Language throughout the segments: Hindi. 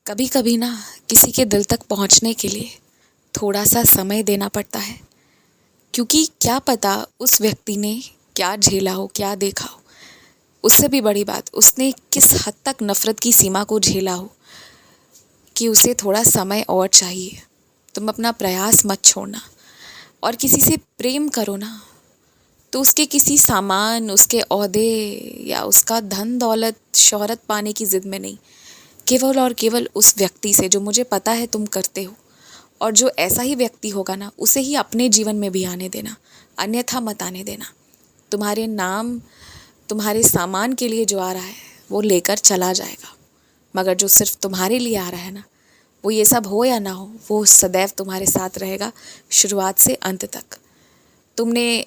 कभी कभी ना किसी के दिल तक पहुंचने के लिए थोड़ा सा समय देना पड़ता है, क्योंकि क्या पता उस व्यक्ति ने क्या झेला हो, क्या देखा हो। उससे भी बड़ी बात, उसने किस हद तक नफ़रत की सीमा को झेला हो कि उसे थोड़ा समय और चाहिए। तुम अपना प्रयास मत छोड़ना, और किसी से प्रेम करो ना तो उसके किसी सामान, उसके ओहदे या उसका धन दौलत शोहरत पाने की ज़िद में नहीं, केवल और केवल उस व्यक्ति से जो मुझे पता है तुम करते हो। और जो ऐसा ही व्यक्ति होगा ना, उसे ही अपने जीवन में भी आने देना, अन्यथा मत आने देना। तुम्हारे नाम, तुम्हारे सामान के लिए जो आ रहा है वो लेकर चला जाएगा, मगर जो सिर्फ तुम्हारे लिए आ रहा है ना, वो ये सब हो या ना हो, वो सदैव तुम्हारे साथ रहेगा, शुरुआत से अंत तक। तुमने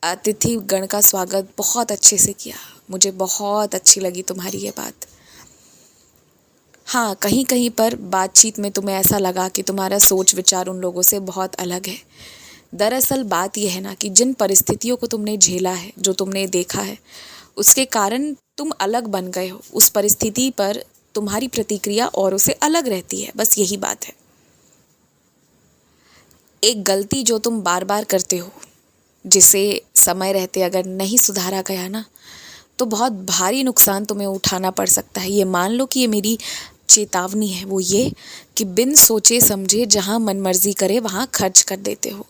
अतिथि गण का स्वागत बहुत अच्छे से किया, मुझे बहुत अच्छी लगी तुम्हारी ये बात। हाँ, कहीं कहीं पर बातचीत में तुम्हें ऐसा लगा कि तुम्हारा सोच विचार उन लोगों से बहुत अलग है। दरअसल बात यह है ना कि जिन परिस्थितियों को तुमने झेला है, जो तुमने देखा है, उसके कारण तुम अलग बन गए हो। उस परिस्थिति पर तुम्हारी प्रतिक्रिया औरों से अलग रहती है, बस यही बात है। एक गलती जो तुम बार बार करते हो, जिसे समय रहते अगर नहीं सुधारा गया ना, तो बहुत भारी नुकसान तुम्हें उठाना पड़ सकता है। ये मान लो कि ये मेरी चेतावनी है, वो ये कि बिन सोचे समझे जहाँ मनमर्जी करे वहाँ खर्च कर देते हो।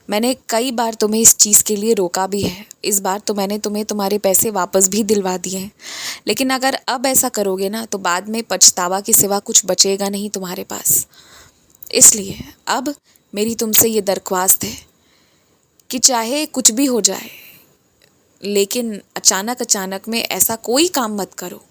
मैंने कई बार तुम्हें इस चीज़ के लिए रोका भी है। इस बार तो मैंने तुम्हें तुम्हारे पैसे वापस भी दिलवा दिए हैं, लेकिन अगर अब ऐसा करोगे ना तो बाद में पछतावा के सिवा कुछ बचेगा नहीं तुम्हारे पास। इसलिए अब मेरी तुमसे ये दरख्वास्त है कि चाहे कुछ भी हो जाए, लेकिन अचानक अचानक में ऐसा कोई काम मत करो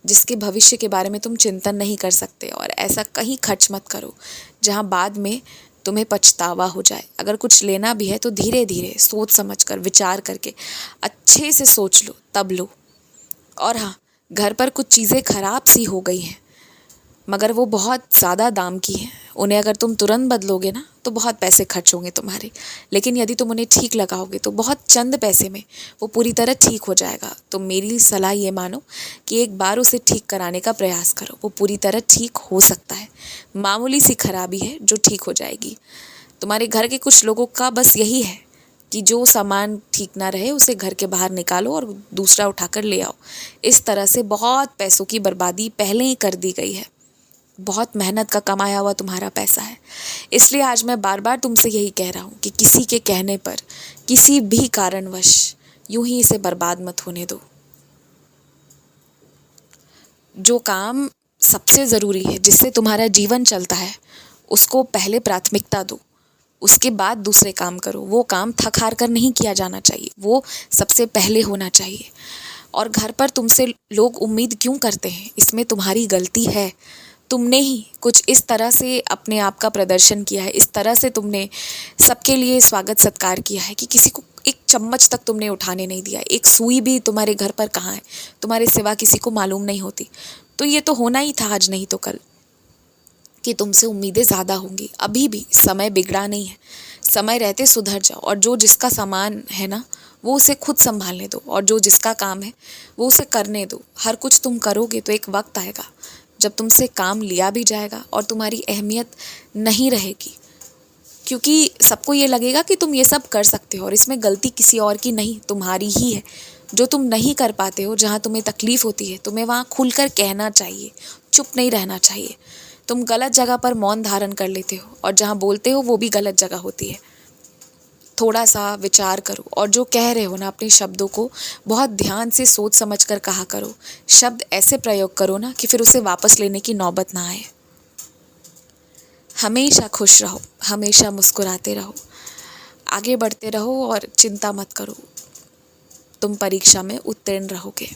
जिसके भविष्य के बारे में तुम चिंतन नहीं कर सकते, और ऐसा कहीं खर्च मत करो जहाँ बाद में तुम्हें पछतावा हो जाए। अगर कुछ लेना भी है तो धीरे धीरे सोच समझ कर, विचार करके अच्छे से सोच लो, तब लो। और हाँ, घर पर कुछ चीज़ें खराब सी हो गई हैं, मगर वो बहुत ज़्यादा दाम की हैं। उन्हें अगर तुम तुरंत बदलोगे ना तो बहुत पैसे खर्च होंगे तुम्हारे, लेकिन यदि तुम उन्हें ठीक लगाओगे तो बहुत चंद पैसे में वो पूरी तरह ठीक हो जाएगा। तो मेरी सलाह ये मानो कि एक बार उसे ठीक कराने का प्रयास करो, वो पूरी तरह ठीक हो सकता है। मामूली सी खराबी है जो ठीक हो जाएगी। तुम्हारे घर के कुछ लोगों का बस यही है कि जो सामान ठीक ना रहे उसे घर के बाहर निकालो और दूसरा उठाकर ले आओ। इस तरह से बहुत पैसों की बर्बादी पहले ही कर दी गई है। बहुत मेहनत का कमाया हुआ तुम्हारा पैसा है। इसलिए आज मैं बार बार तुमसे यही कह रहा हूँ कि किसी के कहने पर, किसी भी कारणवश यूं ही इसे बर्बाद मत होने दो। जो काम सबसे ज़रूरी है, जिससे तुम्हारा जीवन चलता है, उसको पहले प्राथमिकता दो, उसके बाद दूसरे काम करो। वो काम थक हार कर नहीं किया जाना चाहिए, वो सबसे पहले होना चाहिए। और घर पर तुमसे लोग उम्मीद क्यों करते हैं, इसमें तुम्हारी गलती है। तुमने ही कुछ इस तरह से अपने आप का प्रदर्शन किया है, इस तरह से तुमने सबके लिए स्वागत सत्कार किया है कि किसी को एक चम्मच तक तुमने उठाने नहीं दिया। एक सुई भी तुम्हारे घर पर कहाँ है, तुम्हारे सिवा किसी को मालूम नहीं होती। तो ये तो होना ही था आज नहीं तो कल कि तुमसे उम्मीदें ज़्यादा होंगी। अभी भी समय बिगड़ा नहीं है, समय रहते सुधर जाओ। और जो जिसका सामान है ना, वो उसे खुद संभालने दो, और जो जिसका काम है वो उसे करने दो। हर कुछ तुम करोगे तो एक वक्त आएगा जब तुमसे काम लिया भी जाएगा और तुम्हारी अहमियत नहीं रहेगी, क्योंकि सबको ये लगेगा कि तुम ये सब कर सकते हो और इसमें गलती किसी और की नहीं, तुम्हारी ही है। जो तुम नहीं कर पाते हो, जहाँ तुम्हें तकलीफ़ होती है, तुम्हें वहाँ खुलकर कहना चाहिए, चुप नहीं रहना चाहिए। तुम गलत जगह पर मौन धारण कर लेते हो, और जहाँ बोलते हो वो भी गलत जगह होती है। थोड़ा सा विचार करो, और जो कह रहे हो ना, अपने शब्दों को बहुत ध्यान से सोच समझ कर कहा करो। शब्द ऐसे प्रयोग करो ना कि फिर उसे वापस लेने की नौबत ना आए। हमेशा खुश रहो, हमेशा मुस्कुराते रहो, आगे बढ़ते रहो और चिंता मत करो, तुम परीक्षा में उत्तीर्ण रहोगे।